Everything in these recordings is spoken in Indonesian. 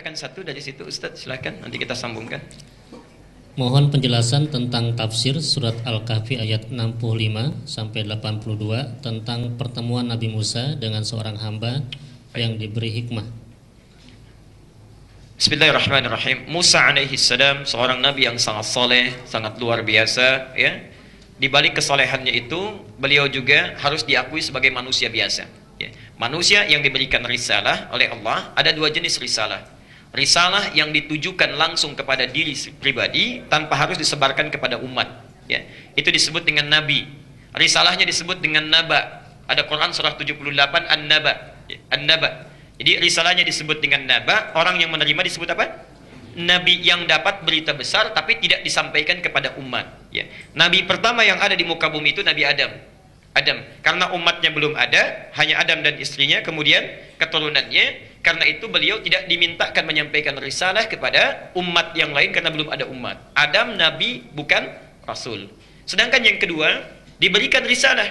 bacakan satu dari situ Ustaz, silakan, nanti kita sambungkan. Mohon penjelasan tentang tafsir surat Al-Kahfi ayat 65 sampai 82 tentang pertemuan Nabi Musa dengan seorang hamba yang diberi hikmah. Bismillahirrahmanirrahim. Musa alaihi salam seorang nabi yang sangat saleh, sangat luar biasa, ya. Di balik kesalehannya itu, beliau juga harus diakui sebagai manusia biasa, ya. Manusia yang diberikan risalah oleh Allah. Ada dua jenis risalah. Risalah yang ditujukan langsung kepada diri pribadi tanpa harus disebarkan kepada umat, ya. Itu disebut dengan nabi. Risalahnya disebut dengan naba. Ada Quran surah 78 An-Naba, ya. An-Naba. Jadi risalahnya disebut dengan naba. Orang yang menerima disebut apa? Nabi yang dapat berita besar tapi tidak disampaikan kepada umat, ya. Nabi pertama yang ada di muka bumi itu Nabi Adam. Karena umatnya belum ada, hanya Adam dan istrinya, kemudian keturunannya. Karena itu beliau tidak dimintakan menyampaikan risalah kepada umat yang lain karena belum ada umat. Adam nabi, bukan rasul. Sedangkan yang kedua, diberikan risalah.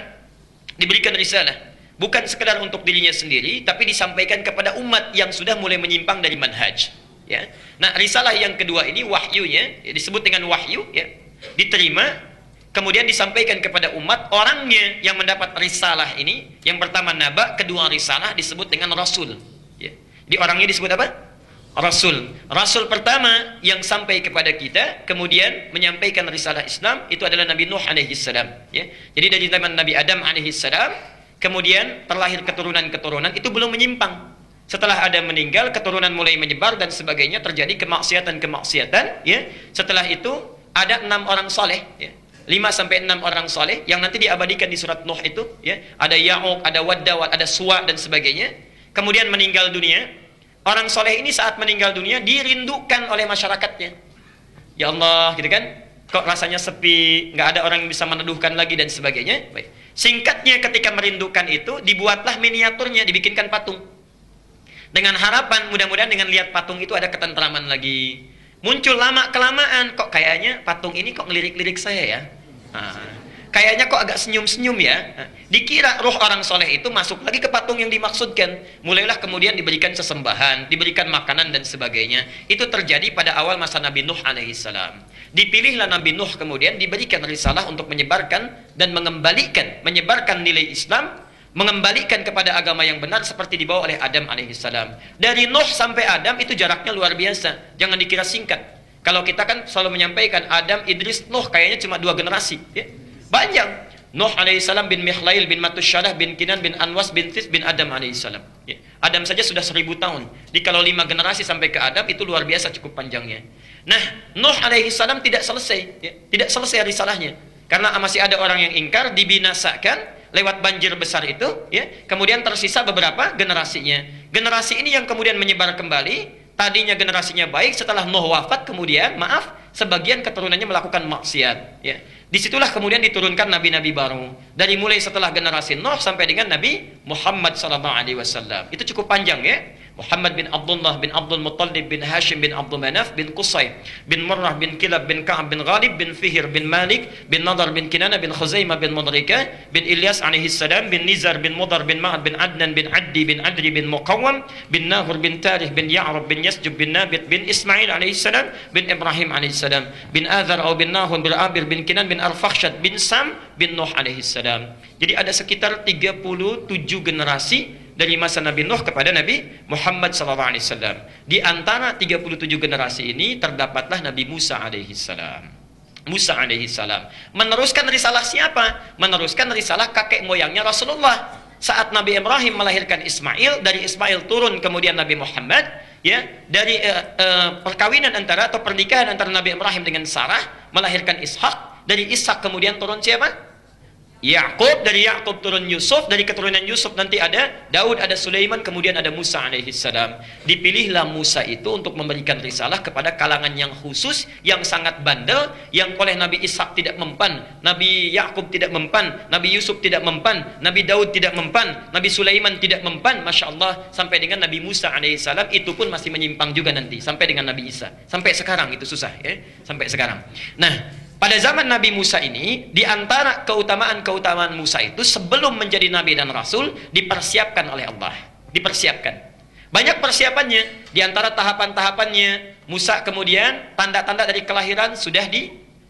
Bukan sekedar untuk dirinya sendiri, tapi disampaikan kepada umat yang sudah mulai menyimpang dari manhaj, ya. Nah, risalah yang kedua ini wahyunya, ya, disebut dengan wahyu, ya. Diterima, kemudian disampaikan kepada umat. Orangnya yang mendapat risalah ini, yang pertama naba, kedua risalah, disebut dengan rasul, ya. Jadi orangnya disebut apa? Rasul. Rasul pertama yang sampai kepada kita, kemudian menyampaikan risalah Islam, itu adalah Nabi Nuh alaihi salam, ya. Jadi dari zaman Nabi Adam alaihi salam, kemudian terlahir keturunan-keturunan, itu belum menyimpang. Setelah Adam meninggal, keturunan mulai menyebar dan sebagainya, terjadi kemaksiatan, ya. Setelah itu ada 6 orang soleh, ya. 5 sampai 6 orang soleh yang nanti diabadikan di surat Nuh itu, ya. Ada Ya'uq, ada Waddawat, ada Suwa dan sebagainya. Kemudian meninggal dunia. Orang soleh ini saat meninggal dunia dirindukan oleh masyarakatnya. Ya Allah, gitu kan? Kok rasanya sepi, nggak ada orang yang bisa meneduhkan lagi dan sebagainya. Baik. Singkatnya, ketika merindukan itu, dibuatlah miniaturnya, dibikinkan patung. Dengan harapan mudah-mudahan dengan lihat patung itu ada ketentraman lagi. Muncul lama-kelamaan, kok kayaknya patung ini kok ngelirik-lirik saya ya. Kayaknya kok agak senyum-senyum ya. Dikira roh orang soleh itu masuk lagi ke patung yang dimaksudkan. Mulailah kemudian diberikan sesembahan, diberikan makanan dan sebagainya. Itu terjadi pada awal masa Nabi Nuh alaihissalam. Dipilihlah Nabi Nuh kemudian diberikan risalah untuk menyebarkan dan menyebarkan nilai Islam, mengembalikan kepada agama yang benar seperti dibawa oleh Adam alaihissalam. Dari Nuh sampai Adam itu jaraknya luar biasa. Jangan dikira singkat. Kalau kita kan selalu menyampaikan Adam, Idris, Nuh kayaknya cuma 2 generasi, ya. Panjang. Nuh alaihissalam bin Mihlail bin Matusyalah bin Kinan bin Anwas bin Tis bin Adam alaihissalam, ya. Adam saja sudah 1000 tahun. Jadi kalau 5 generasi sampai ke Adam itu luar biasa cukup panjangnya. Nah, Nuh alaihissalam tidak selesai, ya. Tidak selesai risalahnya. Karena masih ada orang yang ingkar, dibinasakan lewat banjir besar itu, ya. Kemudian tersisa beberapa generasinya. Generasi ini yang kemudian menyebar kembali. Tadinya generasinya baik, setelah Nuh wafat kemudian sebagian keturunannya melakukan maksiat, ya. Disitulah kemudian diturunkan nabi-nabi baru. Dari mulai setelah generasi Nuh sampai dengan Nabi Muhammad SAW. Itu cukup panjang, ya. Muhammad bin Abdullah bin Abdul Muttalib bin Hashim bin Abdul Manaf bin Qusay bin Murrah bin Kilab bin Ka'ab bin Ghalib bin Fihir bin Malik bin Nadar bin Kinana bin Khuzaimah bin Mudrika bin Ilyas alaihissalam bin Nizar bin Mudar bin Ma'ad bin Adnan bin Addi bin Adri bin Muqawwam bin Nahur bin Tarikh bin Ya'rab bin Yasjub bin Nabit bin Ismail alaihissalam bin Ibrahim alaihissalam bin Azar atau bin Nahun bin Abir bin Kinan bin Arfakhshad bin Sam bin Nuh alaihissalam. Jadi ada sekitar 37 generasi dari masa Nabi Nuh kepada Nabi Muhammad SAW. Di antara 37 generasi ini terdapatlah Nabi Musa alaihissalam. Musa alaihissalam meneruskan risalah siapa? Meneruskan risalah kakek moyangnya Rasulullah. Saat Nabi Ibrahim melahirkan Ismail, dari Ismail turun kemudian Nabi Muhammad, ya. Dari perkawinan antara atau pernikahan antara Nabi Ibrahim dengan Sarah melahirkan Ishak. Dari Ishak kemudian turun siapa? Ya'qub. Dari Ya'qub turun Yusuf. Dari keturunan Yusuf nanti ada Daud, ada Sulaiman, kemudian ada Musa alaihissalam. Dipilihlah Musa itu untuk memberikan risalah kepada kalangan yang khusus, yang sangat bandel, yang oleh Nabi Ishak tidak mempan, Nabi Ya'qub tidak mempan, Nabi Yusuf tidak mempan, Nabi Daud tidak mempan, Nabi Sulaiman tidak mempan. Masya Allah, sampai dengan Nabi Musa alaihissalam itu pun masih menyimpang juga nanti, sampai dengan Nabi Isa. Sampai sekarang itu susah, ya. Sampai sekarang. Nah, pada zaman Nabi Musa ini, di antara keutamaan Musa itu sebelum menjadi Nabi dan Rasul, dipersiapkan oleh Allah. Dipersiapkan. Banyak persiapannya. Di antara tahapan-tahapannya, Musa kemudian tanda-tanda dari kelahiran sudah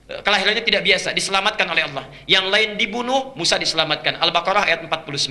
kelahirannya tidak biasa, diselamatkan oleh Allah. Yang lain dibunuh, Musa diselamatkan. Al-Baqarah ayat 49.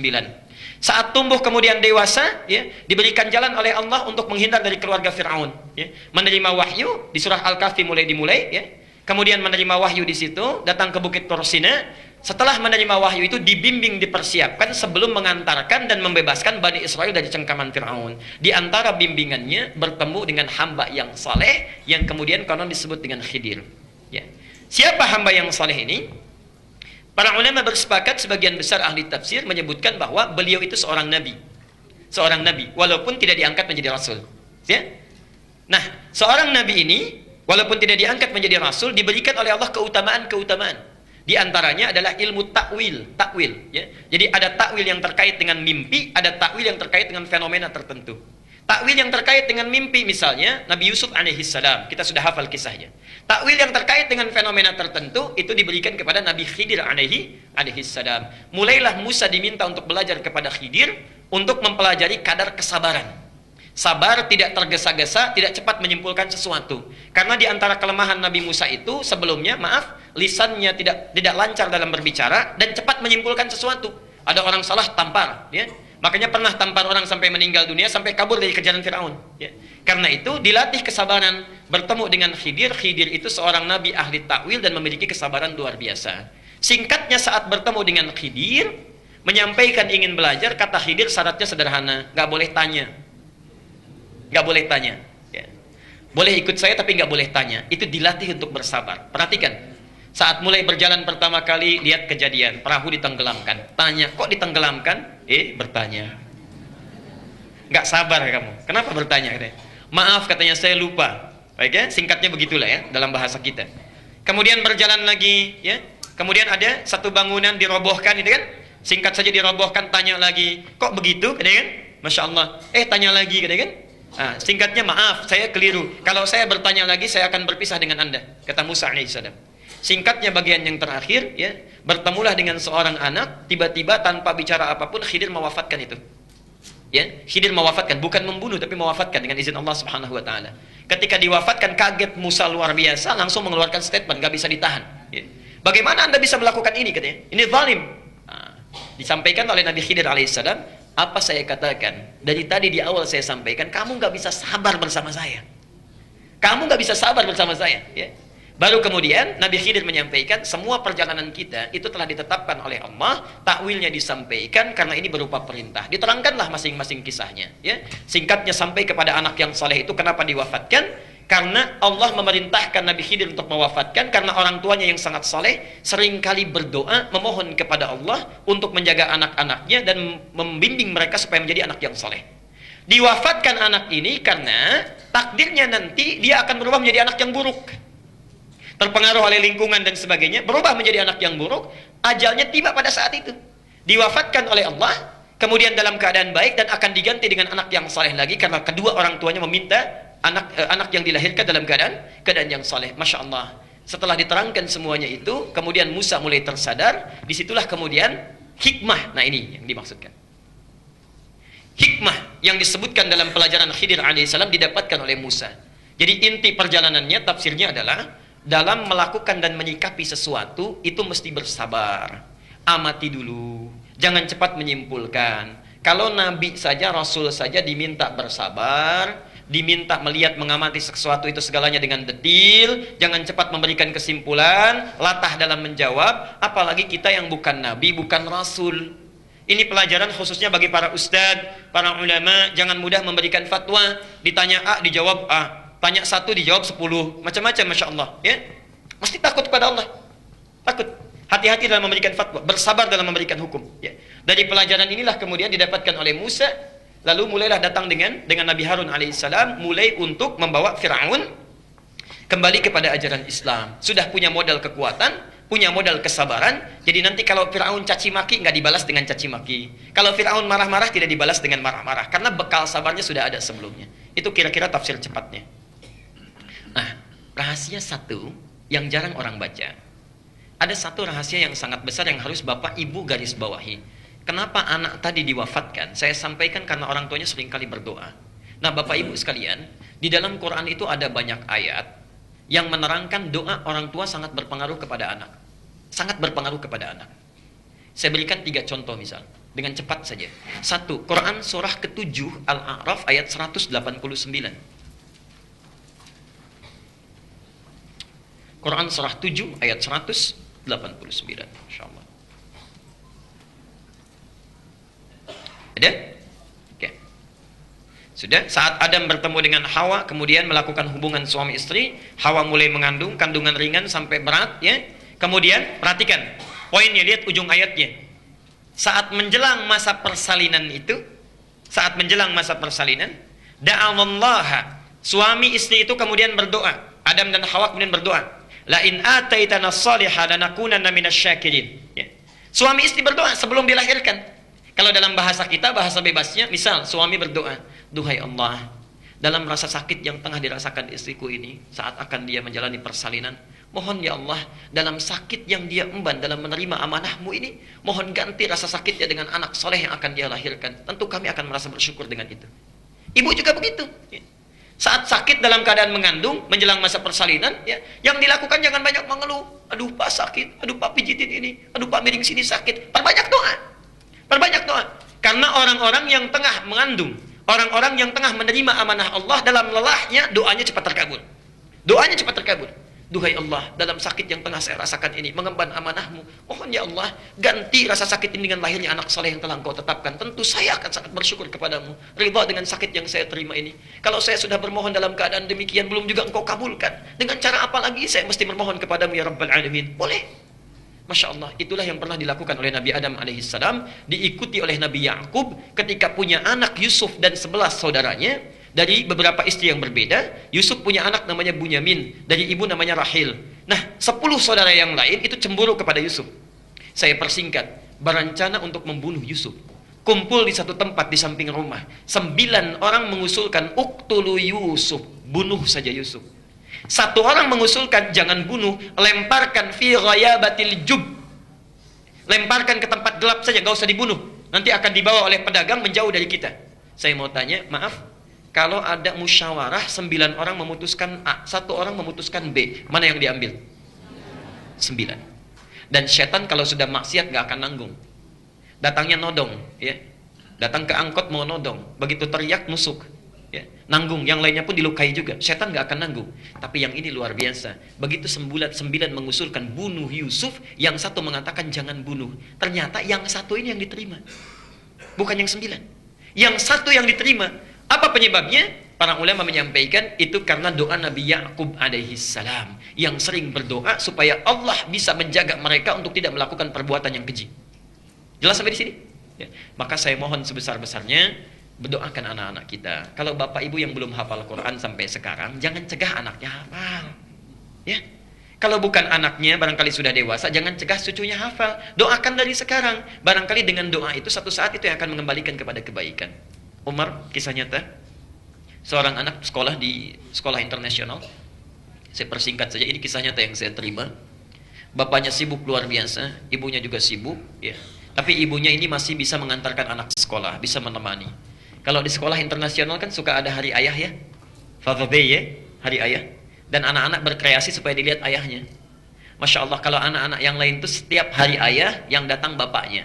Saat tumbuh kemudian dewasa, ya, diberikan jalan oleh Allah untuk menghindar dari keluarga Fir'aun. Ya. Menerima wahyu di surah Al-Kahfi dimulai, ya. Kemudian menerima wahyu di situ, datang ke Bukit Tursina. Setelah menerima wahyu itu dibimbing, dipersiapkan sebelum mengantarkan dan membebaskan Bani Israel dari cengkaman Fir'aun. Di antara bimbingannya bertemu dengan hamba yang saleh yang kemudian konon disebut dengan Khidir. Ya. Siapa hamba yang saleh ini? Para ulama bersepakat, sebagian besar ahli tafsir menyebutkan bahwa beliau itu seorang nabi. Seorang nabi, walaupun tidak diangkat menjadi rasul. Ya? Nah, seorang nabi ini walaupun tidak diangkat menjadi rasul, diberikan oleh Allah keutamaan-keutamaan. Di antaranya adalah ilmu takwil, ya. Jadi ada takwil yang terkait dengan mimpi, ada takwil yang terkait dengan fenomena tertentu. Takwil yang terkait dengan mimpi misalnya Nabi Yusuf alaihissalam, kita sudah hafal kisahnya. Takwil yang terkait dengan fenomena tertentu itu diberikan kepada Nabi Khidir alaihissalam. Mulailah Musa diminta untuk belajar kepada Khidir untuk mempelajari kadar kesabaran. Sabar, tidak tergesa-gesa, tidak cepat menyimpulkan sesuatu. Karena di antara kelemahan Nabi Musa itu sebelumnya, lisannya tidak lancar dalam berbicara dan cepat menyimpulkan sesuatu. Ada orang salah tampar, ya. Makanya pernah tampar orang sampai meninggal dunia, sampai kabur dari kejaran Firaun, ya. Karena itu dilatih kesabaran, bertemu dengan Khidir. Khidir itu seorang nabi ahli takwil dan memiliki kesabaran luar biasa. Singkatnya, saat bertemu dengan Khidir, menyampaikan ingin belajar, kata Khidir syaratnya sederhana, nggak boleh tanya. Nggak boleh tanya, ya. Boleh ikut saya tapi nggak boleh tanya. Itu dilatih untuk bersabar. Perhatikan, saat mulai berjalan pertama kali, lihat kejadian perahu ditenggelamkan, tanya kok ditenggelamkan, bertanya. Nggak sabar kamu, kenapa bertanya, katanya. Maaf, katanya, saya lupa. Baik, ya, singkatnya begitulah, ya, dalam bahasa kita. Kemudian berjalan lagi, ya. Kemudian ada satu bangunan dirobohkan, itu kan, singkat saja dirobohkan, tanya lagi, kok begitu, katanya kan. Masya Allah, tanya lagi, katanya kan. Nah, singkatnya, maaf, saya keliru. Kalau saya bertanya lagi, saya akan berpisah dengan Anda, kata Musa alaihissalam. Singkatnya bagian yang terakhir, ya, bertemulah dengan seorang anak, tiba-tiba tanpa bicara apapun, Khidir mewafatkan itu. Ya, Khidir mewafatkan, bukan membunuh, tapi mewafatkan dengan izin Allah Subhanahu Wa Taala. Ketika diwafatkan, kaget Musa luar biasa, langsung mengeluarkan statement, nggak bisa ditahan. Ya. Bagaimana Anda bisa melakukan ini, katanya? Ini zalim. Nah, disampaikan oleh Nabi Khidir alaihissalam. Apa saya katakan? Dari tadi di awal saya sampaikan, kamu nggak bisa sabar bersama saya. Kamu nggak bisa sabar bersama saya. Ya. Baru kemudian Nabi Khidir menyampaikan, semua perjalanan kita itu telah ditetapkan oleh Allah. Takwilnya disampaikan karena ini berupa perintah. Diterangkanlah masing-masing kisahnya. Ya. Singkatnya sampai kepada anak yang saleh itu kenapa diwafatkan? Karena Allah memerintahkan Nabi Khidir untuk mewafatkan, karena orang tuanya yang sangat saleh seringkali berdoa memohon kepada Allah untuk menjaga anak-anaknya dan membimbing mereka supaya menjadi anak yang saleh. Diwafatkan anak ini karena takdirnya nanti dia akan berubah menjadi anak yang buruk. Terpengaruh oleh lingkungan dan sebagainya, berubah menjadi anak yang buruk, ajalnya tiba pada saat itu. Diwafatkan oleh Allah, kemudian dalam keadaan baik dan akan diganti dengan anak yang saleh lagi karena kedua orang tuanya meminta anak yang dilahirkan dalam keadaan yang saleh. Masya Allah. Setelah diterangkan semuanya itu, kemudian Musa mulai tersadar. Disitulah kemudian hikmah. Nah, ini yang dimaksudkan. Hikmah yang disebutkan dalam pelajaran Khidir alaihissalam didapatkan oleh Musa. Jadi inti perjalanannya, tafsirnya adalah dalam melakukan dan menyikapi sesuatu itu mesti bersabar. Amati dulu, jangan cepat menyimpulkan. Kalau Nabi saja, Rasul saja diminta bersabar, diminta melihat, mengamati sesuatu itu segalanya dengan detil, jangan cepat memberikan kesimpulan, latah dalam menjawab, apalagi kita yang bukan Nabi, bukan Rasul. Ini pelajaran khususnya bagi para ustadz, para ulama, jangan mudah memberikan fatwa, ditanya A, dijawab A, tanya 1, dijawab 10, macam-macam, Masya Allah, ya. Mesti takut kepada Allah, takut. Hati-hati dalam memberikan fatwa, bersabar dalam memberikan hukum, ya. Dari pelajaran inilah kemudian didapatkan oleh Musa. Lalu mulailah datang dengan Nabi Harun alaihissalam, mulai untuk membawa Fir'aun kembali kepada ajaran Islam. Sudah punya modal kekuatan, punya modal kesabaran. Jadi nanti kalau Fir'aun caci maki, nggak dibalas dengan caci maki. Kalau Fir'aun marah-marah, tidak dibalas dengan marah-marah. Karena bekal sabarnya sudah ada sebelumnya. Itu kira-kira tafsir cepatnya. Nah, rahasia satu yang jarang orang baca. Ada satu rahasia yang sangat besar yang harus Bapak Ibu garis bawahi. Kenapa anak tadi diwafatkan? Saya sampaikan karena orang tuanya seringkali berdoa. Nah, Bapak Ibu sekalian, di dalam Quran itu ada banyak ayat yang menerangkan doa orang tua sangat berpengaruh kepada anak. Sangat berpengaruh kepada anak. Saya berikan 3 contoh misal, dengan cepat saja. 1, Quran surah ke-7 Al-A'raf ayat 189. Quran surah 7 ayat 189. Insyaallah. Ada? Oke. Sudah, saat Adam bertemu dengan Hawa, kemudian melakukan hubungan suami istri, Hawa mulai mengandung, kandungan ringan sampai berat, ya. Kemudian, perhatikan, poinnya, lihat ujung ayatnya. Saat menjelang masa persalinan itu, da'awallaha, suami istri itu kemudian berdoa, Adam dan Hawa kemudian berdoa, la in ataitana salihah lanakunanna minasyakirin. Ya. Suami istri berdoa sebelum dilahirkan. Kalau dalam bahasa kita, bahasa bebasnya, misal suami berdoa, duhai Allah, dalam rasa sakit yang tengah dirasakan istriku ini saat akan dia menjalani persalinan, mohon ya Allah, dalam sakit yang dia emban dalam menerima amanahmu ini, mohon ganti rasa sakitnya dengan anak soleh yang akan dia lahirkan. Tentu kami akan merasa bersyukur dengan itu. Ibu juga begitu. Ya. Saat sakit dalam keadaan mengandung, menjelang masa persalinan, ya, yang dilakukan jangan banyak mengeluh. Aduh Pak sakit, aduh Pak pijitin ini, aduh Pak miring sini sakit. Perbanyak doa. Perbanyak doa. Karena orang-orang yang tengah mengandung, orang-orang yang tengah menerima amanah Allah dalam lelahnya, doanya cepat terkabul. Doanya cepat terkabul. Duhai Allah, dalam sakit yang tengah saya rasakan ini, mengemban amanahmu, mohon ya Allah, ganti rasa sakit ini dengan lahirnya anak saleh yang telah Engkau tetapkan. Tentu saya akan sangat bersyukur kepadamu, ridha dengan sakit yang saya terima ini. Kalau saya sudah bermohon dalam keadaan demikian, belum juga Engkau kabulkan, dengan cara apa lagi saya mesti bermohon kepadamu ya Rabbal Alamin? Boleh. Masya Allah, itulah yang pernah dilakukan oleh Nabi Adam alaihissalam, diikuti oleh Nabi Yakub ketika punya anak Yusuf dan 11 saudaranya dari beberapa istri yang berbeda. Yusuf punya anak namanya Bunyamin, dari ibu namanya Rahil. Nah, 10 saudara yang lain itu cemburu kepada Yusuf. Saya persingkat, berencana untuk membunuh Yusuf. Kumpul di satu tempat di samping rumah. 9 orang mengusulkan, uqtulu Yusuf, bunuh saja Yusuf. 1 orang mengusulkan, jangan bunuh, lemparkan fi ghayabatil jub. Lemparkan ke tempat gelap saja, gak usah dibunuh. Nanti akan dibawa oleh pedagang menjauh dari kita. Saya mau tanya, maaf, kalau ada musyawarah 9 orang memutuskan A, 1 orang memutuskan B, mana yang diambil? 9. Dan setan kalau sudah maksiat gak akan nanggung. Datangnya nodong, ya. Datang ke angkot mau nodong, begitu teriak nusuk. Ya, nanggung, yang lainnya pun dilukai juga. Setan gak akan nanggung. Tapi yang ini luar biasa. Begitu 9 mengusulkan bunuh Yusuf, yang 1 mengatakan jangan bunuh. Ternyata yang 1 ini yang diterima, bukan yang 9. Yang 1 yang diterima. Apa penyebabnya? Para ulama menyampaikan itu karena doa Nabi Yakub alaihissalam, yang sering berdoa supaya Allah bisa menjaga mereka untuk tidak melakukan perbuatan yang keji. Jelas sampai di sini? Ya. Maka saya mohon sebesar-besarnya, berdoakan anak-anak kita. Kalau bapak ibu yang belum hafal Quran sampai sekarang, jangan cegah anaknya hafal. Ya. Kalau bukan anaknya, barangkali sudah dewasa, jangan cegah cucunya hafal. Doakan dari sekarang. Barangkali dengan doa itu, satu saat itu yang akan mengembalikan kepada kebaikan. Umar, kisah nyata. Seorang anak sekolah di sekolah internasional. Saya persingkat saja, ini kisah nyata yang saya terima. Bapaknya sibuk luar biasa, ibunya juga sibuk. Ya. Tapi ibunya ini masih bisa mengantarkan anak sekolah, bisa menemani. Kalau di sekolah internasional kan suka ada hari ayah ya, Father Day ya, hari ayah. Dan anak-anak berkreasi supaya dilihat ayahnya. Masya Allah, kalau anak-anak yang lain itu setiap hari ayah yang datang bapaknya.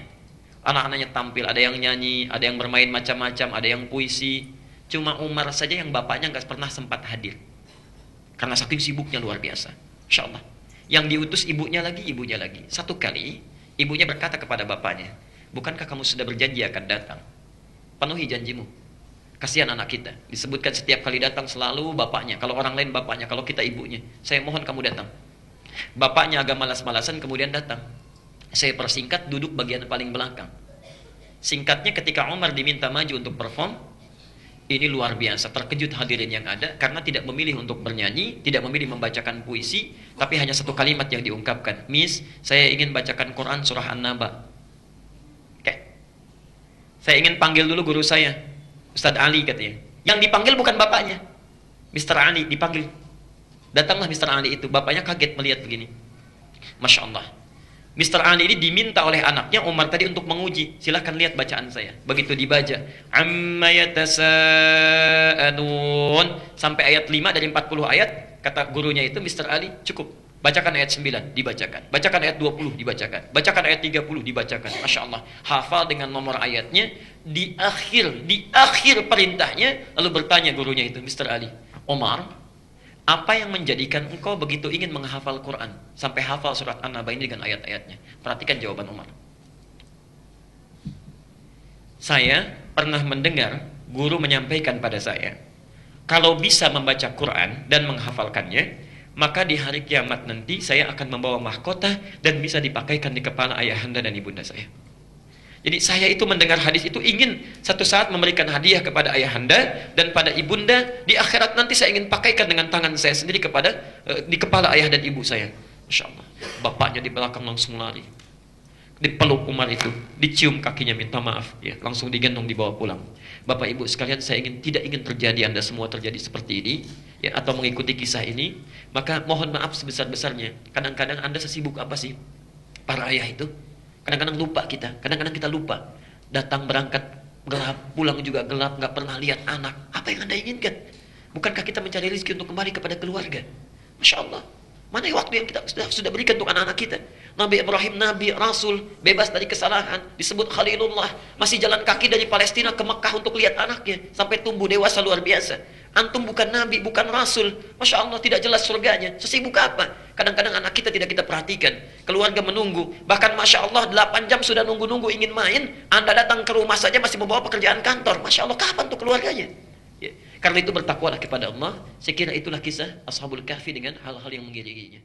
Anak-anaknya tampil, ada yang nyanyi, ada yang bermain macam-macam, ada yang puisi. Cuma Umar saja yang bapaknya nggak pernah sempat hadir. Karena saking sibuknya luar biasa. Masya Allah. Yang diutus ibunya lagi. Satu kali, ibunya berkata kepada bapaknya, bukankah kamu sudah berjanji akan datang? Penuhi janjimu. Kasihan anak kita. Disebutkan setiap kali datang selalu bapaknya. Kalau orang lain bapaknya, kalau kita ibunya. Saya mohon kamu datang. Bapaknya agak malas-malasan kemudian datang. Saya persingkat, duduk bagian paling belakang. Singkatnya, ketika Umar diminta maju untuk perform, ini luar biasa. Terkejut hadirin yang ada, karena tidak memilih untuk bernyanyi, tidak memilih membacakan puisi, tapi hanya 1 kalimat yang diungkapkan. Miss, saya ingin bacakan Quran surah An-Naba. Saya ingin panggil dulu guru saya, Ustadz Ali katanya. Yang dipanggil bukan bapaknya, Mr. Ali dipanggil. Datanglah Mr. Ali itu, bapaknya kaget melihat begini. Masya Allah. Mr. Ali ini diminta oleh anaknya Umar tadi untuk menguji. Silahkan lihat bacaan saya. Begitu dibaca, amma yatasaalun sampai ayat 5 dari 40 ayat, kata gurunya itu, Mr. Ali, cukup. Bacakan ayat 9, dibacakan. Bacakan ayat 20, dibacakan. Bacakan ayat 30, dibacakan. Masya Allah, hafal dengan nomor ayatnya. Di akhir perintahnya, lalu bertanya gurunya itu, Mr. Ali, Omar, apa yang menjadikan engkau begitu ingin menghafal Quran sampai hafal surat An-Naba ini dengan ayat-ayatnya? Perhatikan jawaban Umar. Saya pernah mendengar guru menyampaikan pada saya, kalau bisa membaca Quran dan menghafalkannya, maka di hari kiamat nanti saya akan membawa mahkota dan bisa dipakaikan di kepala ayahanda dan ibunda saya. Jadi saya itu mendengar hadis itu ingin satu saat memberikan hadiah kepada ayahanda dan pada ibunda. Di akhirat nanti saya ingin pakaikan dengan tangan saya sendiri kepada di kepala ayah dan ibu saya. Masya Allah. Bapaknya di belakang langsung lari, dipeluk Umar itu, dicium kakinya minta maaf, ya, langsung digendong dibawa pulang. Bapak ibu sekalian, saya tidak ingin terjadi Anda semua terjadi seperti ini, ya, atau mengikuti kisah ini. Maka mohon maaf sebesar-besarnya. Kadang-kadang Anda sesibuk apa sih para ayah itu? Kadang-kadang lupa kita, kadang-kadang kita lupa. Datang berangkat gelap, pulang juga gelap, nggak pernah lihat anak. Apa yang Anda inginkan? Bukankah kita mencari rezeki untuk kembali kepada keluarga? Masya Allah. Mana waktu yang kita sudah berikan untuk anak-anak kita? Nabi Ibrahim, Nabi, Rasul, bebas dari kesalahan, disebut Khalilullah, masih jalan kaki dari Palestina ke Mekah untuk lihat anaknya, sampai tumbuh dewasa luar biasa. Antum bukan Nabi, bukan Rasul, Masya Allah, tidak jelas surganya, sesibuk apa? Kadang-kadang anak kita tidak kita perhatikan, keluarga menunggu, bahkan Masya Allah 8 jam sudah nunggu-nunggu ingin main, Anda datang ke rumah saja masih membawa pekerjaan kantor, Masya Allah, kapan tuh keluarganya? Ya. Karena itu bertakwalah kepada Allah. Saya kira itulah kisah Ashabul Kahfi dengan hal-hal yang mengiringinya.